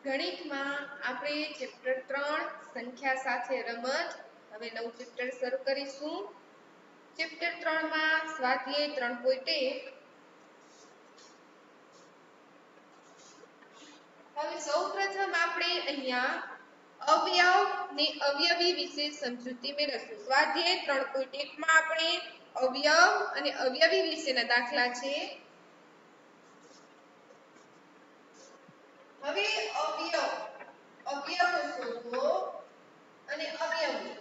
ગણિતમાં આપણે ચેપ્ટર 3 સંખ્યા સાથે રમત હવે નવું ચેપ્ટર શરૂ કરીશું. ચેપ્ટર 3 માં સ્વાધ્યાય 3.1. હવે સૌપ્રથમ આપણે અહીંયા અવયવ ને અવયવી વિશે સમજૂતી મેળવીશું. સ્વાધ્યાય 3.1 માં આપણે અવયવ અને અવયવી વિશેના દાખલા છે. હવે અવયવ શોધો અને અવયવી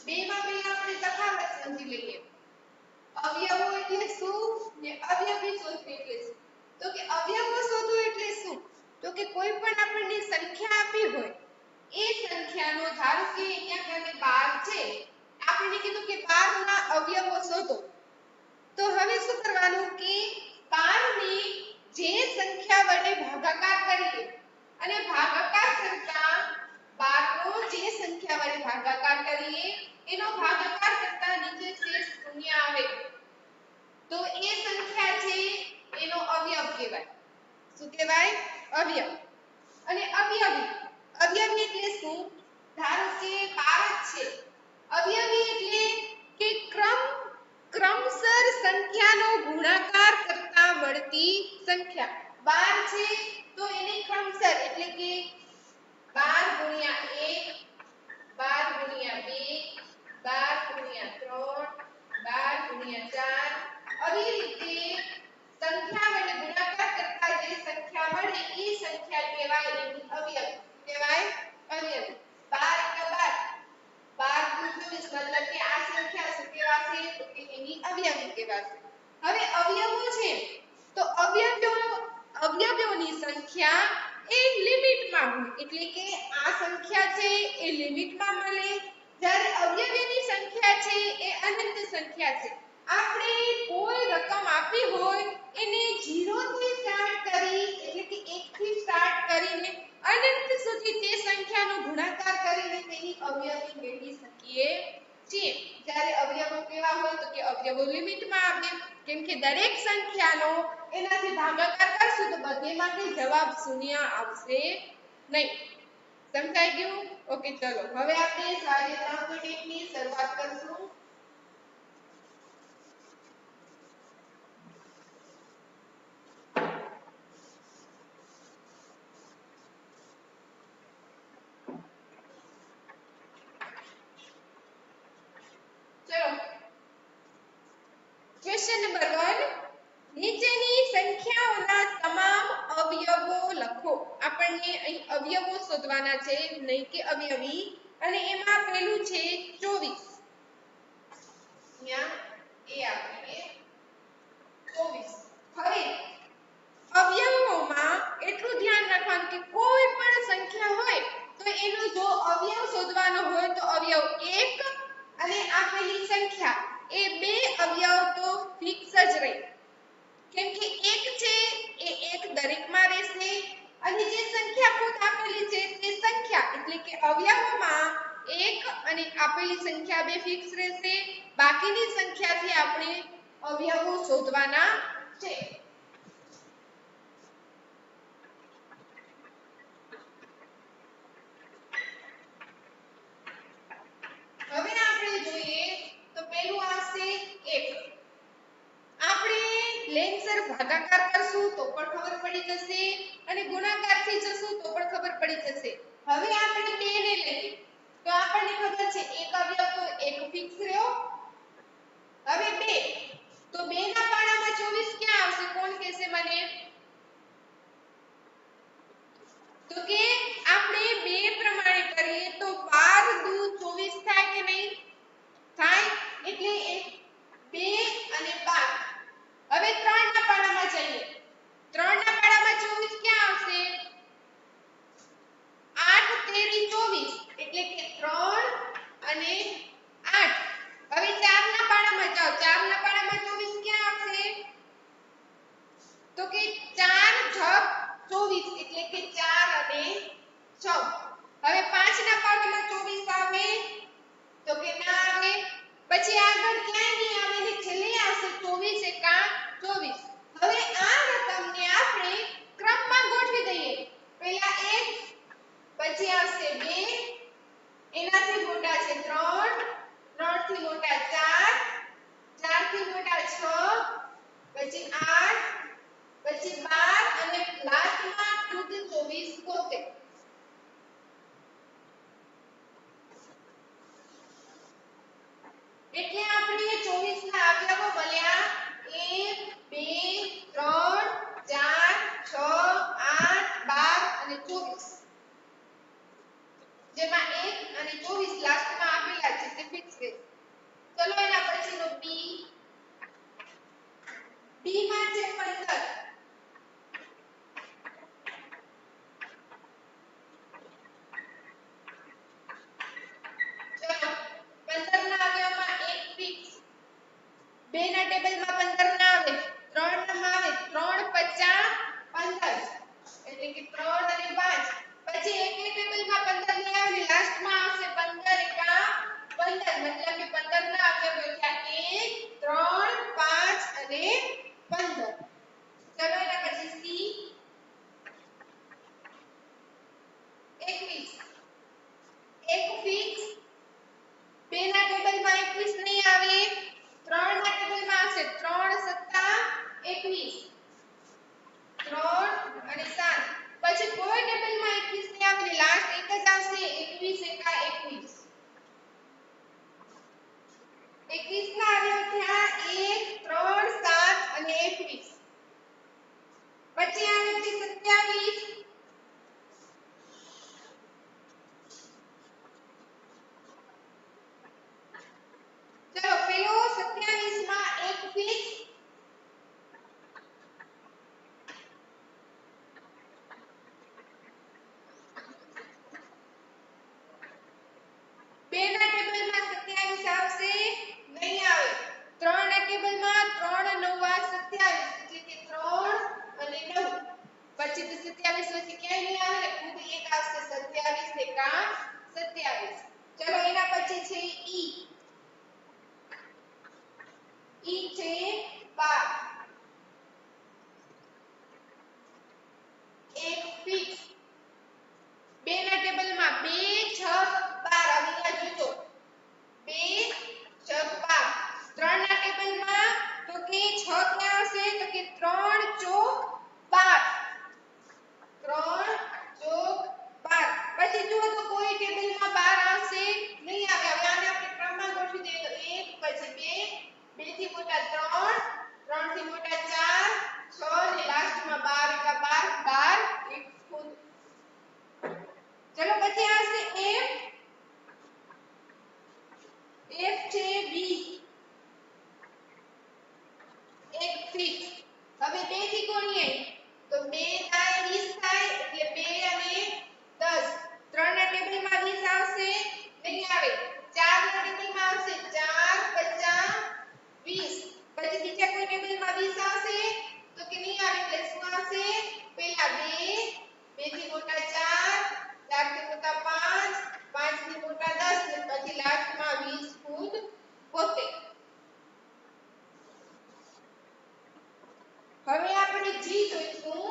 બેમાં પહેલા આપણે તફાવત સમજી લઈએ. અવયવો એટલે શું ને અવયવી શોધવું એટલે શું? તો કે અવયવો શોધવું એટલે શું? તો કે કોઈ પણ આપણને સંખ્યા આપી હોય એ સંખ્યાનો ધારો કે અહીંયા કને 12 છે, આપણને કીધું કે 12 ના અવયવો શોધો. તો હવે શું કરવાનું કે 12 ને જે સંખ્યા વડે ભાગાકાર કરીએ અને ભાગાકાર કરતા 12 નો જે સંખ્યા વડે ભાગાકાર કરીએ એનો ભાગાકાર કરતા નીચે શેષ શૂન્ય આવે તો એ સંખ્યા છે એનો અવયવ કહેવાય. શું કહેવાય? અવયવ. અને અવયવી એટલે શું? ધારો કે 12 છે. અવયવી એટલે કે ક્રમસર સંખ્યાનો ગુણાકાર કરતા મળતી સંખ્યા. 12 છે તો એને ક્રમસર એટલે કે 12 * 1, 12 * 2, 12 * 3, 12 * 4 આવી રીતે સંખ્યા વડે ગુણાકાર કરતા જે સંખ્યા મળે એ સંખ્યા કહેવાય એની અવયવ. કહેવાય અવયવ. 12 * 12, 12 * 24 મતલબ કે આ સંખ્યા શું કહેવાશે? તો કે એની અવયવી કહેવાશે. હવે અવયવો છે તો અવયવોની સંખ્યા એ લિમિટમાં હોય એટલે કે આ સંખ્યા છે એ લિમિટમાં મળે, જ્યારે અવયવીની સંખ્યા છે એ અનંત સંખ્યા છે. આપણે કોઈ રકમ આપી હોય એને 0 થી સ્ટાર્ટ કરી એટલે કે 1 થી સ્ટાર્ટ કરીને અનંત સુધી તે સંખ્યાનો ગુણાકાર કરીને તેની અવયવી મેળવી શકીએ છીએ. જ્યારે અવયવો કેવા હોય તો કે અવયવો લિમિટમાં આવે, કેમ કે દરેક સંખ્યાનો એનાથી ભાગાકાર કરશું તો બધેમાંથી જવાબ શૂન્ય આવશે નહીં. સમજાઈ ગયું? ઓકે, ચલો હવે આપણે સ્વાધ્યાય 3.1 ની શરૂઆત કરશું. ક્વેશ્ચન નંબર 1, નીચેની સંખ્યાઓના તમામ અવયવો લખો. આપણને અહીં અવયવો શોધવાના છે, નહીં કે અવયવી, અને એમાં પહેલું છે 24. અહીંયા એ આપીએ 24. હવે અવયવોમાં એટલું ધ્યાન રાખવાનું કે કોઈ પણ સંખ્યા હોય તો એનો જો અવયવ શોધવાનો હોય તો અવયવ 1 અને આપેલી સંખ્યા એ બે અવયવ તો ફિક્સ જ રહે, કેમ કે 1 છે એ 1 દરેકમાં રહેશે અને જે સંખ્યા ખુદ આપેલી છે તે સંખ્યા એટલે કે અવયવોમાં 1 અને આપેલી સંખ્યા બે ફિક્સ રહેશે. બાકીની સંખ્યાથી આપણે અવયવો શોધવાના છે. હવે આપણે જોઈએ તો પહેલું આવશે 1. આપણે લેંસર ભાગાકાર કરશું તો પણ ખબર પડી જશે અને ગુણાકારથી જશું તો પણ ખબર પડી જશે. હવે આપણે 2 ને લઈએ તો આપણને ખબર છે એક અવયવ તો 1 ફિક્સ રહ્યો. હવે 2 તો 2 ના પાડામાં 24 ક્યાં આવશે? કોણ કહેશે મને? તો કે આપણે 2 પ્રમાણે કરીએ તો 12 દુ 24 થાય કે નહીં? થાય. એટલે 2 અને 12. હવે 3 ના પાડામાં જઈએ. 3 ના પાડામાં 24 ક્યાં આવશે? 8 તેરી 24 એટલે કે 3 અને 8. હવે 4 ના પાડામાં જાઓ. 4 ના પાડામાં એટલે આપણે 24 ના અવયવો મળ્યા 1 2 3 4 6 8 12 અને 24 જેમાં 1 અને 24 લાસ્ટમાં આપેલા છે તે ફિક્સ છે ચલો એના પછીનો બી બી માં છે 15 ચલો 15 ના અવયવમાં 1 ફિક્સ 2 ના ટેબલમાં 15 ના આવે 3 ના આવે 3 50 15 એટલે કે 3 અને 5 પછી એક ટેબલમાં 15 નહીં આવે લાસ્ટમાં આવશે 15 એકા 15 મતલબ કે 15 ના અવયવો થયા 1 3 5 અને 15 ચલો એના પછી સી 21 એક ફિક્સ 2 ના ટેબલમાં 21 નહીં આવે 3 ના ટેબલમાં આવશે 3 સત્તા 21 3 અને 7 પછી કોઈ ટેબલમાં 21 નહીં આવે લાસ્ટ એક જ આવશે 21 એકા 21 21 ના અવયવ થયા 1 3 7 અને 21 પછી આવે છે 27 ચલો પેલો 27 માં એક ફિક્સ 2 ના ટેબલમાં 27 આવશે નહીં આવે 3 ના ટેબલમાં 3 9 27 એટલે કે 3 અને 9 પછી તો 27 વચ્ચે ક્યાંય નહીં આવે ને ખુદ એક આવશે 27 એકા 27 ચલો એના પછી છે ઈ ઈ છે 12 એક ફિક્સ 2 ના ટેબલમાં 2 6 12 અહીંયા જોજો 2 6 12 3 ના ટેબલમાં તો કે 6 ક્યાં આવશે તો કે 3 ચોક 12 3 ચોક 12 પછી જુઓ તો કોઈ ટેબલમાં 12 આવશે નહીં આવે હવે આને આપણે ક્રમમાં ગોઠવી દઈએ તો 1 પછી 2 2 થી મોટા 3 3 થી મોટા 4 6 ને લાસ્ટમાં 12 એકા 12 12 એક ખુદ ચલો પછી આવશે F છે 20 એક ફિક્સ હવે 2 થી કોણીએ તો 2 થાય 20 થાય એટલે 2 અને 10 3 ના ટેબલમાં 20 આવશે નહીં આવે 4 ના ટેબલમાં આવશે 4 50 20 પછી બીજા કોઈ ટેબલમાં 20 આવશે તો કે નહીં આવે એટલે શું આવશે પહેલા 2 2 થી મોટા 4 4 થી મોટા 5 5 થી મોટા 10 ને પછી લાસ્ટમાં 20 ખુદ પોતે હવે આપણે જી જોઈશું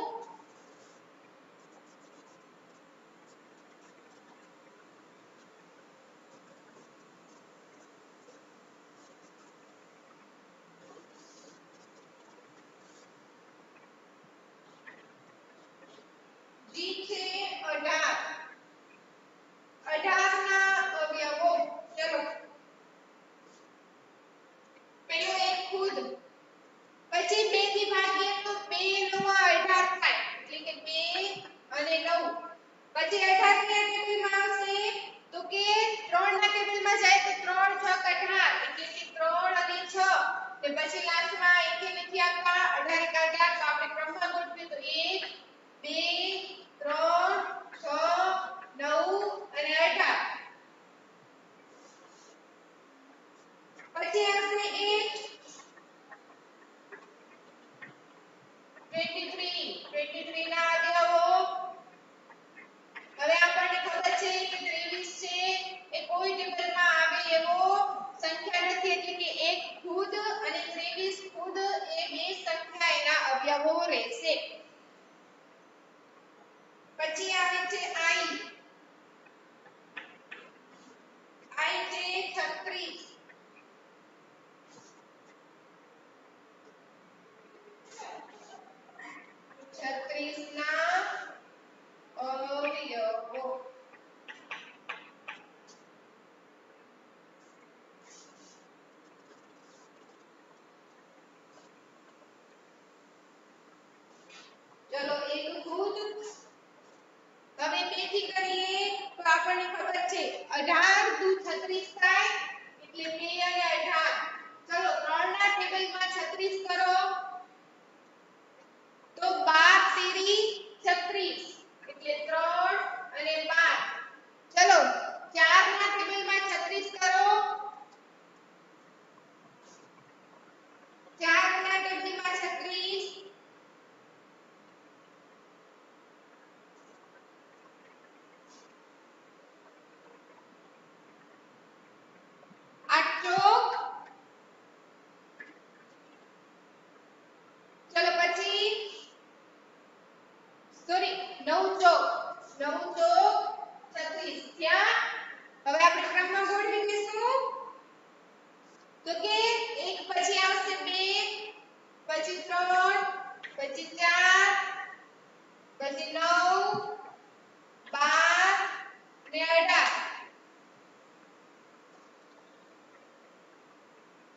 જી છે 18 18 ના અવયવો ચલો પેલો એક ખુદ પછી 2 થી ભાગીએ તો 2 નવા 18 થાય એટલે કે 2 અને 9 પછી 18 ક્યાં ટેબલમાં આવશે તો કે 3 ના ટેબલમાં જાય તો 3 6 18 એટલે કે 3 અને 6 ને પછી લાસ્ટમાં એકે નથી આવતા 18 એકા 18 તો આપણે ક્રમમાં ગોઠવીએ તો 1 2 3 6 9 અને 18 પછી આવશે 8 23 ના અવયવો હવે આપણને ખબર છે કે 23 છે એ કોઈ ટેબલમાં આવે એવો સંખ્યા નથી એટલે કે એક ખુદ અને 23 ખુદ એ બે સંખ્યા એના અવયવો રહેશે પછી આવે છે આઈ છે 36 36 ના અવયવો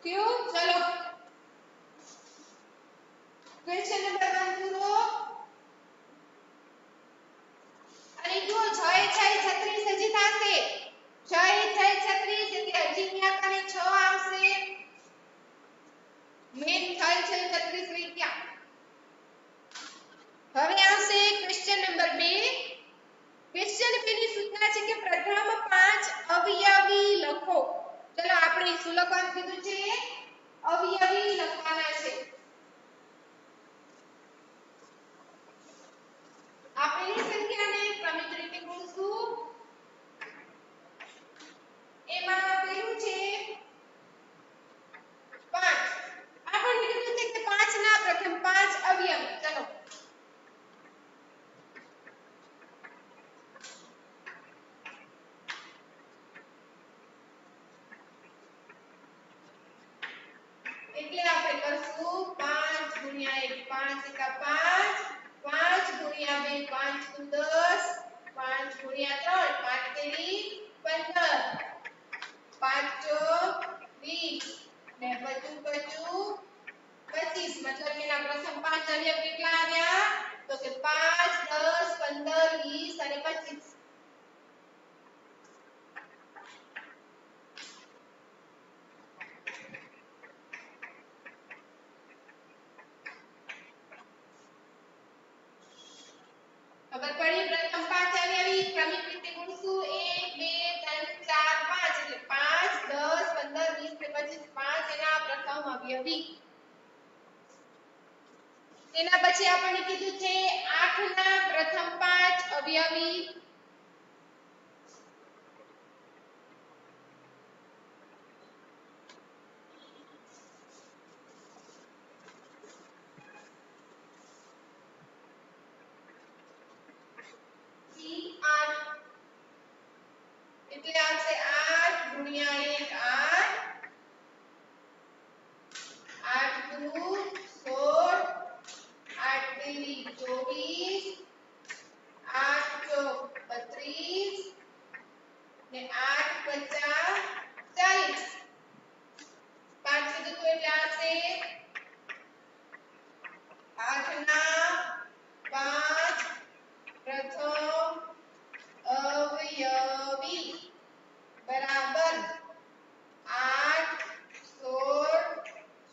क्यों? चलो क्वेश्चन नंबर 1 પૂરો અને જો 6 6 36 હજી થાશે 6 6 36 એટલે હજી ત્યાં કને 6 આવશે મેન 6 6 36 રહી ગયા હવે આવશે ક્વેશ્ચન નંબર 2 ક્વેશ્ચન 2 ની સૂચના છે કે પ્રથમ 5 અવયવી લખો ચલો આપણે શું લખવાનું કીધું છે અવયવી લખવાના છે આપેલી સંખ્યાને ક્રમિક રીતે ગુણશું એમાં પેલું છે 5 આપણને કીધું છે કે 5 ના પ્રથમ 5 અવયવ ચલો એટલે આપણે કરશું 5 ગુણ્યા 1 5 એકા 5 5 ગુણ્યા 2 5 દુ 10 5 ગુણ્યા 3 5 તેરી 15 5 ચોક 20 ને પચું 25 મતલબ એના પ્રથમ 5 અવયવ કેટલા આવ્યા તો કે 5 10 15 20 અને 25 ખબર પડી પ્રથમ 5 અવયવી ક્રમિક રીતે ગુણશું 1 2 3 4 5 એટલે 5 10 15 20 ને 25 5 એના પ્રથમ અવયવી તેના પછી આપણને કીધું છે 8 ના પ્રથમ 5 અવયવી એટલે આવશે 8 ગુણ્યા 1 8 8 દુ 16 8 તેરી 24 8 ચોક 32 ને 8 પચાસ 40 5 કીધું તો એટલે આવશે 8 ના 5 પ્રથમ અવયવી બરાબર 8 16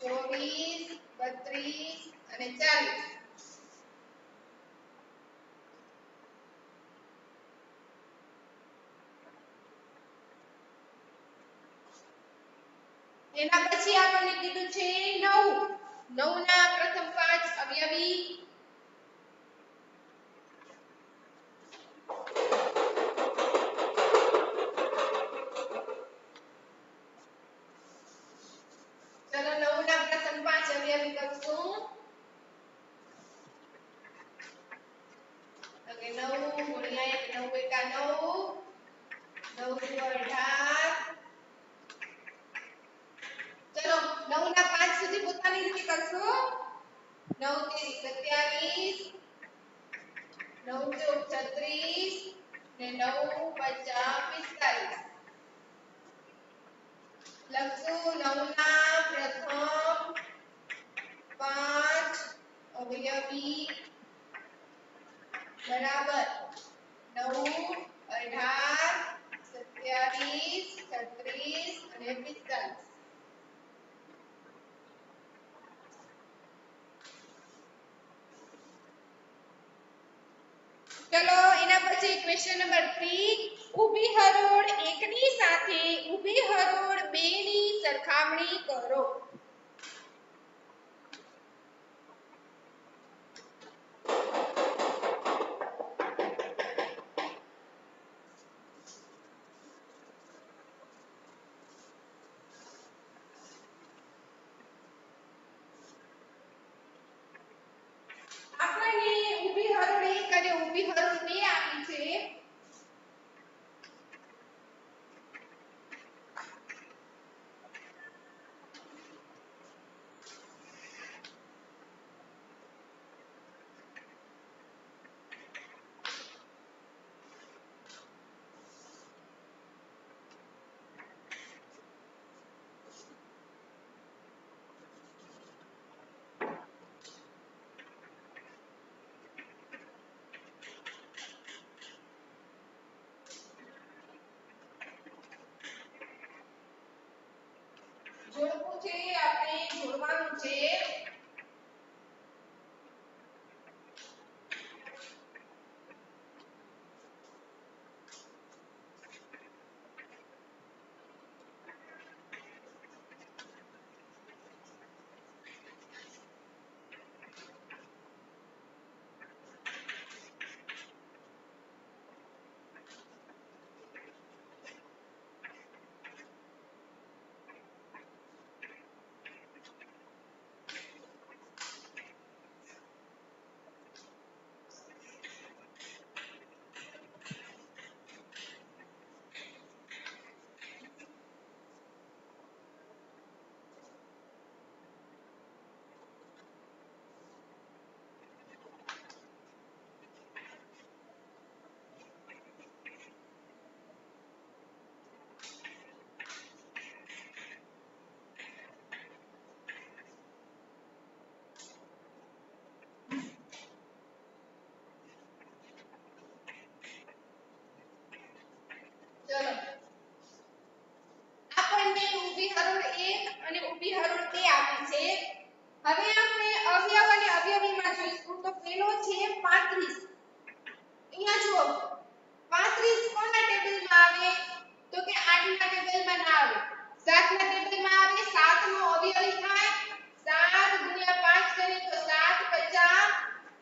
24 32 અને 40 એના પછી આપણને કીધું છે 9 9 ના પ્રથમ 5 અવયવી ચલો 9 ના પ્રથમ 5 અવયવી કરશું તો કે 9 ગુણ્યા 1 9 એકા 9 9 દુ 18 ચલો 9 ના 5 સુધી પોતાની રીતે કરશો 9 તેરી 27 9 ચોક 36 ને 9 પચા 45 લખશું 9 ના પ્રથમ 5 અવયવી બરાબર 9 18 27 36 અને 45 ચલો એના પછી ક્વેશ્ચન નંબર 3 ઊભી હરોળ 1 ની સાથે ઊભી હરોળ 2 ની સરખામણી કરો આપણને ઊભી હરોળ 1 અને ઊભી હરોળ 2 આપી છે જોડવું છે આપણે જોડવાનું છે ચલો આપણને ઊભી હરોળ 1 અને ઊભી હરોળ 2 આપી છે હવે આપણે અવયવ અને અવયવીમાં જોઈશું તો પેલો છે 35 અહીંયા જુઓ 35 કોના ટેબલમાં આવે તો કે 8 ના ટેબલમાં ના આવે 7 ના ટેબલમાં આવે 7 નો અવયવી થાય 7 ગુણ્યા 5 કરીએ તો 7 50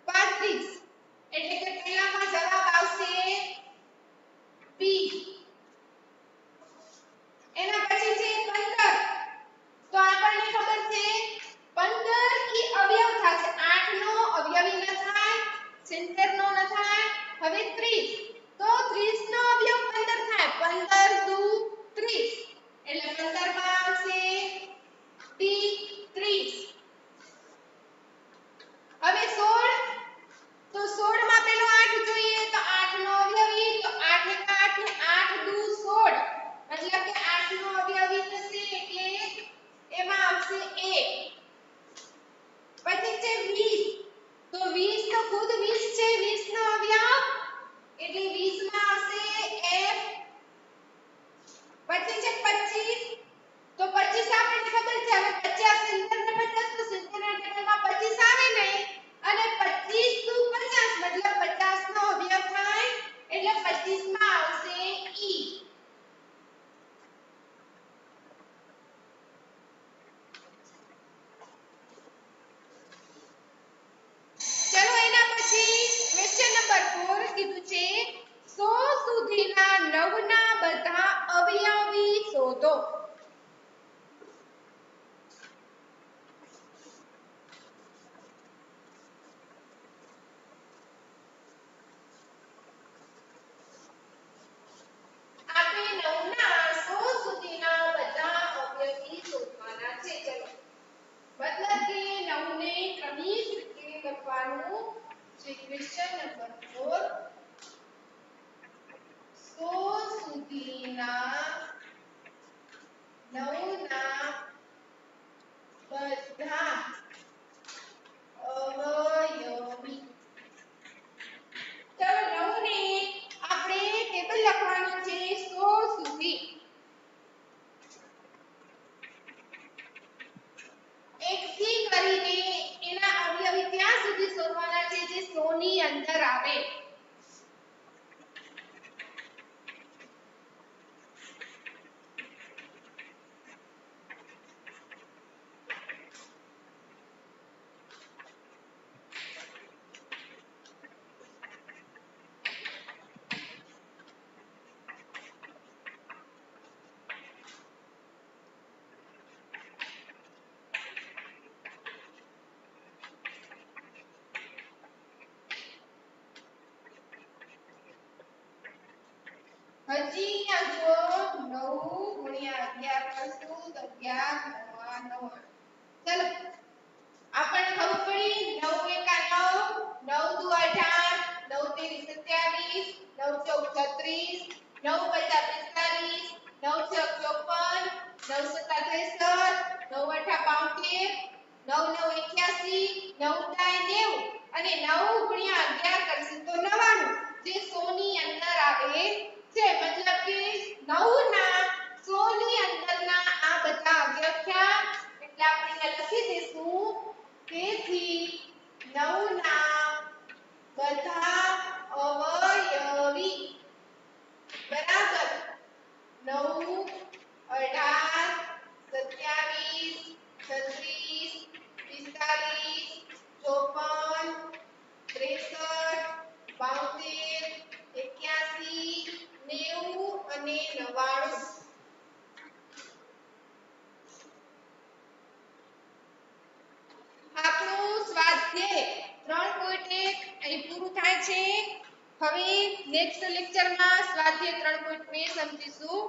35 એટલે કે પહેલામાં જવાબ આવશે બી એના પછી છે 15 તો આપણને ખબર છે 15 ઈ અવયવ થશે 8 નો અવયવી ન થાય સેન્ટર નો ન થાય હવે 30 તો 30 નો અવયવ 15 થાય 15 દુ 30 એટલે 15 માં આવશે ડી 30 હવે 16 તો 16 માં પેલો 8 જોઈએ તો 8 નો અવયવી તો 8 એક 8 ને 8 દુ 16 મતલબ કે 8 નો અવયવી થશે એટલે એમાં આવશે 1 પછી છે 20 તો 20 તો ખુદ 20 છે 20 નો અવયવ એટલે 20 માં આવશે f પછી છે 25 તો 25 આપણને ખબર છે હવે 50 સેન્ટર ને 50 તો સેન્ટર ના ટેબલમાં 25 આવે નહીં અને 25 દુ 50 મતલબ 50 નો અવયવ થાય એટલે 25 માં આવશે ઈ ચલો એના પછી ક્વેશ્ચન નંબર 4 કીધું છે 100 સુધીના 9 ના બધા અવયવી શોધો આપણે 9 ના 100 સુધીના બધા અવયવી શોધવાના છે ચલો મતલબ કે 9 ને ક્રમિક રીતે લખવાનું છે ક્વેશ્ચન નંબર 4 100 સુધીના 9 ના બધા અવયવી ચલો 9 ને આપણે ટેબલ લખવાનું છે 100 સુધી 1 થી કરીને એના અવયવી ત્યાં સુધી શોધવાના છે જે 100 ની અંદર આવે હજી ત્યાં જો 9 ગુણ્યા 11 કરશું તો 11 9 ચલો આપણને ખબર પડી 9 એકા 9 9 દુ 18 9 તેરી 27 9 ચૌદ 36 9 પંચા 45 9 છ 54 9 સત્તા 63 9 અઠા 72 9 9 81 9 દાય 90 અને 9 ગુણ્યા 11 કરશું તો 99 જે 100 ની અંદર આવે છે મતલબ કે 9 ના 100 ની અંદરના આ બધા અવયવ થયા તેથી 9 ના બધા અવયવી બરાબર 9 18 27 36 45 54 63 72 81 90 અને 99 આપણું સ્વાધ્યાય 3.1 અહીં પૂરું થાય છે. હવે નેક્સ્ટ લેક્ચરમાં સ્વાધ્યાય 3.2 સમજીશું.